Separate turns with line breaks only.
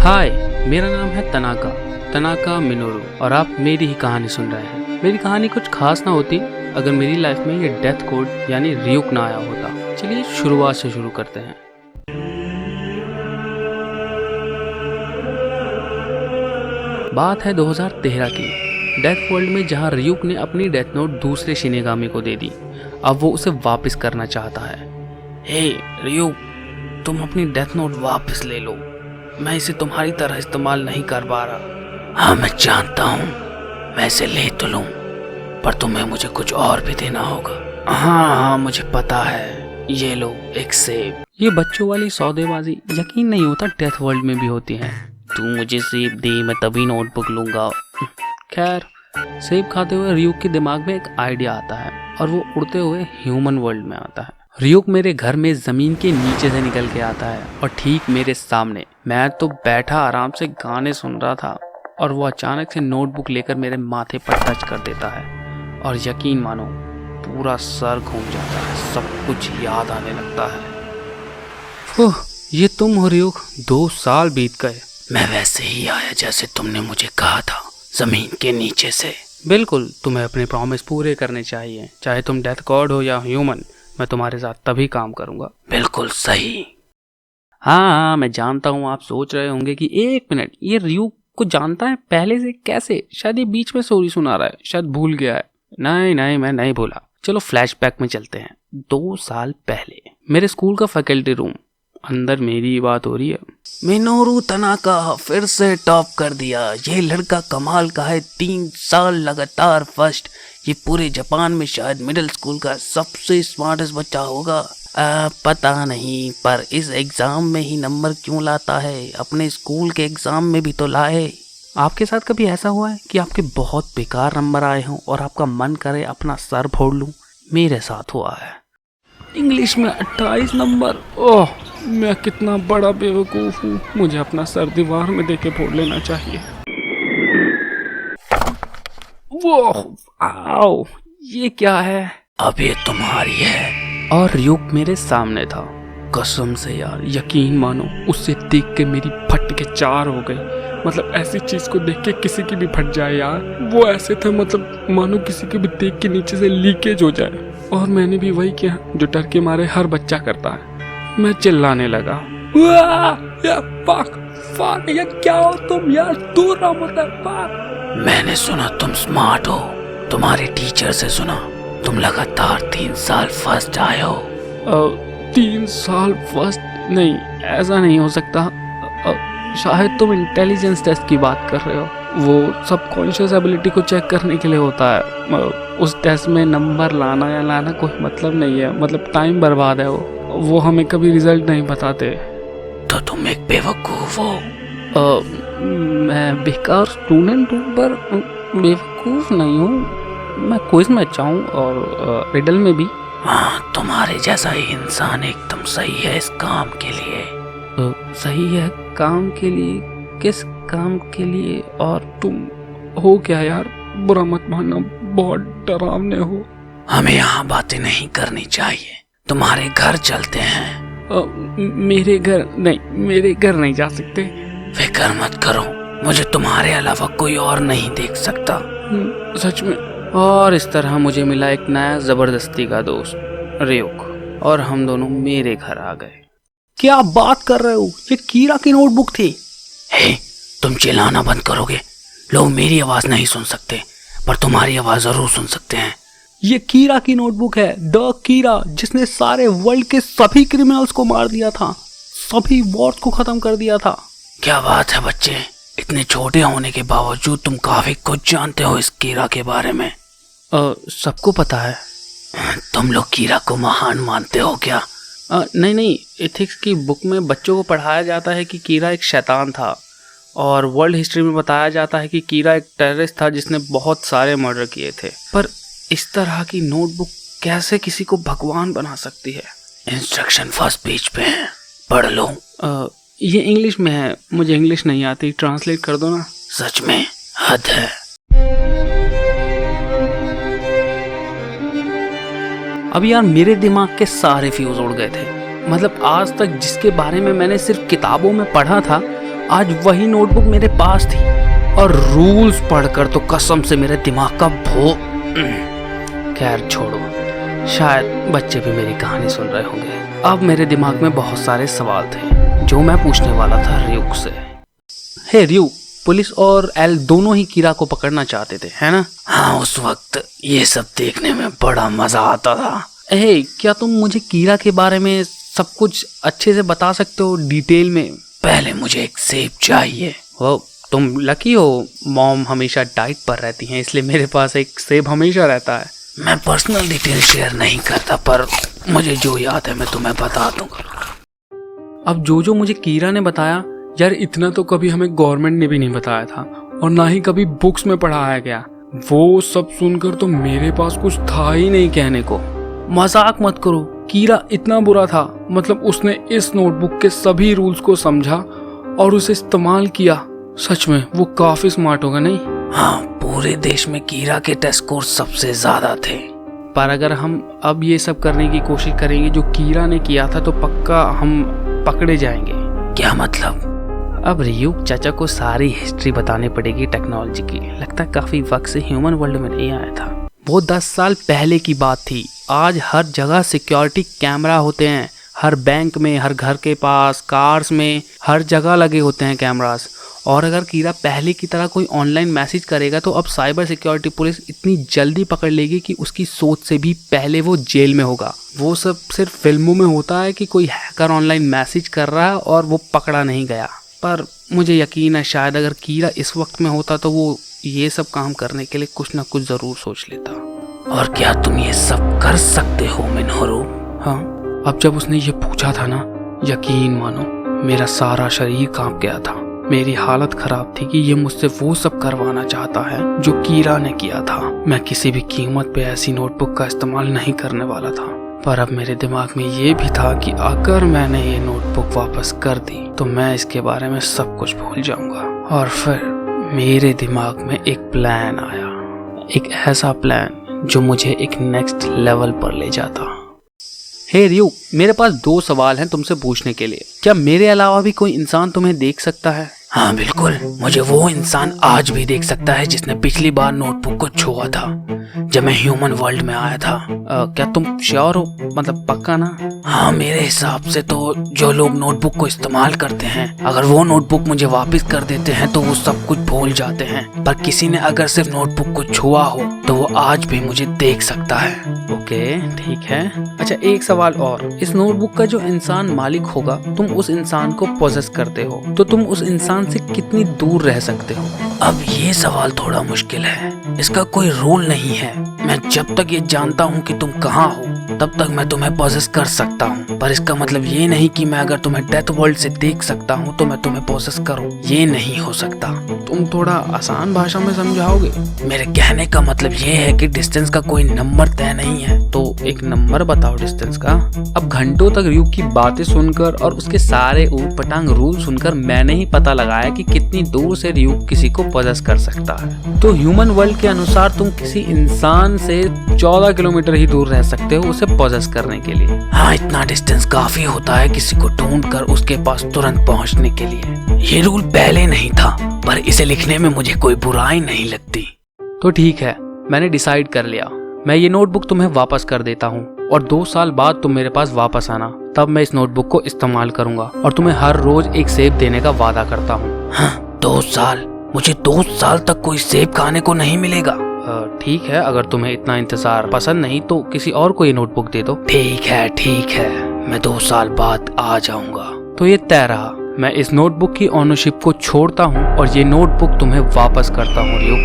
हाय, मेरा नाम है तनाका मिनोरू और आप मेरी ही कहानी सुन रहे हैं। मेरी कहानी कुछ खास ना होती अगर मेरी लाइफ में ये डेथ कोड यानी रियुक ना आया होता। चलिए शुरुआत से शुरू करते हैं। बात है 2013 की, डेथ वर्ल्ड में, जहां रियुक ने अपनी डेथ नोट दूसरे शिनेगामी को दे दी। अब वो उसे वापस करना चाहता है। हे रियुक, तुम अपनी डेथ नोट वापस ले लो, मैं इसे तुम्हारी तरह इस्तेमाल नहीं कर पा रहा। हाँ मैं जानता हूँ, मैं इसे ले तो लूँ, पर तुम्हें मुझे कुछ और भी देना होगा। हाँ मुझे पता है, ये लो एक सेब। ये बच्चों वाली सौदेबाजी यकीन नहीं होता डेथ वर्ल्ड में भी होती है। तू मुझे सेब दे, मैं तभी नोटबुक लूंगा। खैर, सेब खाते हुए रियुक के दिमाग में एक आइडिया आता है और वो उड़ते हुए ह्यूमन वर्ल्ड में आता है। रियुक मेरे घर में जमीन के नीचे से निकल के आता है और ठीक मेरे सामने। मैं तो बैठा आराम से गाने सुन रहा था और वो अचानक से नोटबुक लेकर मेरे माथे पर टच कर देता है और यकीन मानो पूरा सर घूम जाता है, सब कुछ याद आने लगता है। ये तुम हो रियुक? 2 साल बीत गए। मैं वैसे ही आया जैसे तुमने मुझे कहा था, जमीन के नीचे से। बिल्कुल, तुम्हें अपने प्रॉमिस पूरे करने चाहिए, चाहे तुम डेथ गॉड हो या ह्यूमन। मैं तुम्हारे साथ तभी काम करूंगा। बिल्कुल सही। हाँ, मैं जानता हूँ आप सोच रहे होंगे कि एक मिनट, ये रियुक को जानता है पहले से? कैसे? शायद ये बीच में स्टोरी सुना रहा है, शायद भूल गया है। नहीं, मैं नहीं भूला। चलो फ्लैशबैक में चलते हैं। 2 साल पहले मेरे स्कूल का फैकल्टी रूम, अंदर मेरी ही बात हो रही है। मिनोरू तनाका फिर से टॉप कर दिया, ये लड़का कमाल का है, 3 साल लगातार फर्स्ट। ये पूरे जापान में शायद मिडिल स्कूल का सबसे स्मार्टेस्ट बच्चा होगा। पता नहीं, पर इस एग्जाम में ही नंबर क्यों लाता है? अपने स्कूल के एग्जाम में भी तो लाए। आपके साथ कभी ऐसा हुआ है कि आपके बहुत बेकार नंबर आए हों और आपका मन करे अपना सर फोड़ लूं? मेरे साथ हुआ है। इंग्लिश में 28 नंबर। ओह, मैं कितना बड़ा बेवकूफ हूँ, मुझे अपना सर दीवार में देके फोड़ लेना चाहिए। वो आओ, ये क्या है? अब ये तुम्हारी है। और रियुक मेरे सामने था। कसम से यार, यकीन मानो, उससे देख के मेरी फट के 4 हो गई। मतलब ऐसी चीज को देख के किसी की भी फट जाए यार। वो ऐसे थे, मतलब मानो किसी के भी देख के नीचे से लीकेज हो जाए। और मैंने भी वही किया जो डर के मारे हर बच्चा करता है। मैं चिल्लाने लगा, यार क्या हो तुम यार, दूर रहो मुझसे। मैंने सुना तुम स्मार्ट हो, तुम्हारे टीचर से सुना तुम लगातार 3 साल फर्स्ट आए हो। 3 साल फर्स्ट? नहीं, ऐसा नहीं हो सकता। शायद तुम इंटेलिजेंस टेस्ट की बात कर रहे हो। वो सबकॉन्शियस एबिलिटी को चेक करने के लिए होता है। उस टेस्ट में नंबर लाना या लाना कोई मतलब नहीं है, मतलब टाइम बर्बाद है। वो हमें कभी रिजल्ट नहीं बताते। तो तुम एक बेवकूफ हो। मैं बेकार स्टूडेंट हूँ, पर बेवकूफ नहीं हूँ। मैं क्विज में अच्छा हूँ और रिडल में भी। हाँ, तुम्हारे जैसा ही इंसान एकदम सही है इस काम के लिए। सही है काम के लिए? किस काम के लिए? और तुम हो क्या यार? बुरा मत मानना, बहुत डरावने हो। हमें यहाँ बातें नहीं करनी चाहिए, तुम्हारे घर चलते हैं। मेरे घर नहीं जा सकते। फिक्र मत करो, मुझे तुम्हारे अलावा कोई और नहीं देख सकता। सच में? और इस तरह मुझे मिला एक नया जबरदस्ती का दोस्त, रियुक, और हम दोनों मेरे घर आ गए। क्या बात कर रहे हो? ये कीरा की नोटबुक थी। हे, तुम चिल्लाना बंद करोगे? लोग मेरी आवाज नहीं सुन सकते, पर तुम्हारी आवाज जरूर सुन सकते हैं। ये कीरा की नोटबुक है, द कीरा, जिसने सारे वर्ल्ड के सभी क्रिमिनल्स को मार दिया था, सभी वॉर्स को खत्म कर दिया था। क्या बात है बच्चे, इतने छोटे होने के बावजूद तुम काफी कुछ जानते हो इस कीरा के बारे में। सबको पता है। तुम लोग कीरा को महान मानते हो क्या? नहीं, एथिक्स की बुक में बच्चों को पढ़ाया जाता है कि कीरा एक शैतान था, और वर्ल्ड हिस्ट्री में बताया जाता है कि कीरा एक टेररिस्ट था जिसने बहुत सारे मर्डर किए थे। पर इस तरह की नोटबुक कैसे किसी को भगवान बना सकती है? इंस्ट्रक्शन फर्स्ट पेज पे है, पढ़ लो। ये इंग्लिश में है, मुझे इंग्लिश नहीं आती, ट्रांसलेट कर दो ना। सच में हद है। अब यार मेरे दिमाग के सारे फ्यूज उड़ गए थे। मतलब आज तक जिसके बारे में मैंने सिर्फ किताबों में पढ़ा था, आज वही नोटबुक मेरे पास थी और रूल्स पढ़कर तो कसम से मेरे दिमाग का खैर छोड़ो, शायद बच्चे भी मेरी कहानी सुन रहे होंगे। अब मेरे दिमाग में बहुत सारे सवाल थे जो मैं पूछने वाला था रियुक से। हे रियु, पुलिस और एल दोनों ही कीरा को पकड़ना चाहते थे, है ना? हाँ, उस वक्त ये सब देखने में बड़ा मजा आता था। हे, क्या तुम मुझे कीरा के बारे में सब कुछ अच्छे से बता सकते हो डिटेल में? पहले मुझे एक सेब चाहिए। वो तुम लकी हो, मॉम हमेशा डाइट पर रहती हैं, इसलिए मेरे पास एक सेब हमेशा रहता है। मैं पर्सनल डिटेल शेयर नहीं करता, पर मुझे जो याद है मैं तुम्हें बता दूंगा। अब जो मुझे कीरा ने बताया, यार इतना तो कभी हमें गवर्नमेंट ने भी नहीं बताया था और ना ही कभी बुक्स में पढ़ाया गया। वो सब सुनकर तो मेरे पास कुछ था ही नहीं कहने को। मजाक मत करो, कीरा इतना बुरा था, मतलब उसने इस नोटबुक के सभी रूल्स को समझा और उसे इस्तेमाल किया। सच में वो काफी स्मार्ट होगा, नहीं? हाँ, पूरे देश में कीरा के टेस्ट स्कोर सबसे ज्यादा थे। पर अगर हम अब ये सब करने की कोशिश करेंगे जो कीरा ने किया था तो पक्का हम पकड़े जाएंगे। क्या मतलब? अब रियुक चाचा को सारी हिस्ट्री बतानी पड़ेगी टेक्नोलॉजी की। लगता है काफी वक्त से ह्यूमन वर्ल्ड में नहीं आया था। वो 10 साल पहले की बात थी। आज हर जगह सिक्योरिटी कैमरा होते हैं, हर बैंक में, हर घर के पास, कार्स में, हर जगह लगे होते हैं कैमरास। और अगर कीरा पहले की तरह कोई ऑनलाइन मैसेज करेगा तो अब साइबर सिक्योरिटी पुलिस इतनी जल्दी पकड़ लेगी कि उसकी सोच से भी पहले वो जेल में होगा। वो सब सिर्फ फिल्मों में होता है कि कोई हैकर ऑनलाइन मैसेज कर रहा है और वो पकड़ा नहीं गया। पर मुझे यकीन है शायद अगर कीरा इस वक्त में होता तो वो ये सब काम करने के लिए कुछ ना कुछ जरूर सोच लेता। और क्या तुम ये सब कर सकते हो मिनोरू? हाँ, अब जब उसने ये पूछा था ना, यकीन मानो मेरा सारा शरीर कांप गया था। मेरी हालत खराब थी कि ये मुझसे वो सब करवाना चाहता है जो कीरा ने किया था। मैं किसी भी कीमत पे ऐसी नोटबुक का इस्तेमाल नहीं करने वाला था। पर अब मेरे दिमाग में ये भी था कि अगर मैंने ये नोटबुक वापस कर दी तो मैं इसके बारे में सब कुछ भूल जाऊंगा। और फिर मेरे दिमाग में एक प्लान आया, एक ऐसा प्लान जो मुझे एक नेक्स्ट लेवल पर ले जाता। हे रियु, मेरे पास 2 सवाल हैं तुमसे पूछने के लिए। क्या मेरे अलावा भी कोई इंसान तुम्हें देख सकता है? हाँ बिल्कुल, मुझे वो इंसान आज भी देख सकता है जिसने पिछली बार नोटबुक को छुआ था जब मैं ह्यूमन वर्ल्ड में आया था। क्या तुम श्योर हो, मतलब पक्का ना? हाँ, मेरे हिसाब से तो जो लोग नोटबुक को इस्तेमाल करते हैं, अगर वो नोटबुक मुझे वापस कर देते हैं तो वो सब कुछ भूल जाते हैं। पर किसी ने अगर सिर्फ नोटबुक को छुआ हो तो वो आज भी मुझे देख सकता है। ओके, ठीक है। अच्छा, एक सवाल और। इस नोटबुक का जो इंसान मालिक होगा, तुम उस इंसान को पोजेस करते हो तो तुम उस इंसान से कितनी दूर रह सकते हो? अब ये सवाल थोड़ा मुश्किल है। इसका कोई रूल नहीं है। मैं जब तक ये जानता हूँ कि तुम कहाँ हो तब तक मैं तुम्हें पोजेस कर सकता हूँ। पर इसका मतलब ये नहीं कि मैं अगर तुम्हें डेथ वर्ल्ड से देख सकता हूँ तो मैं तुम्हें पोजेस करूँ। ये नहीं हो सकता। तुम थोड़ा आसान भाषा में समझाओगे? मेरे कहने का मतलब ये है कि डिस्टेंस का कोई नंबर तय नहीं है। तो एक नंबर बताओ डिस्टेंस का। अब घंटों तक रियु की बातें सुनकर और उसके सारे ऊट पटांग रूल सुनकर मैंने ही पता लगाया कि कितनी दूर से रियु किसी को पोजेस कर सकता है। तो ह्यूमन वर्ल्ड के अनुसार तुम किसी इंसान से 14 किलोमीटर ही दूर रह सकते हो उसे पोजेस करने के लिए। हाँ, इतना डिस्टेंस काफी होता है किसी को ढूंढकर उसके पास तुरंत पहुंचने के लिए। ये रूल पहले नहीं था, पर इसे लिखने में मुझे कोई बुराई नहीं लगती। तो ठीक है, मैंने डिसाइड कर लिया। मैं ये नोटबुक तुम्हें वापस कर देता हूँ और 2 साल बाद तुम मेरे पास वापस आना, तब मैं इस नोटबुक को इस्तेमाल करूंगा और तुम्हें हर रोज एक सेब देने का वादा करता हूँ। हाँ, 2 साल? मुझे 2 साल तक कोई सेब खाने को नहीं मिलेगा। ठीक है, अगर तुम्हें इतना इंतजार पसंद नहीं तो किसी और को ये नोटबुक दे दो। ठीक है, मैं 2 साल बाद आ जाऊंगा। तो ये तय रहा। मैं इस नोटबुक की ओनरशिप को छोड़ता हूँ और ये नोटबुक तुम्हें वापस करता हूँ रियु।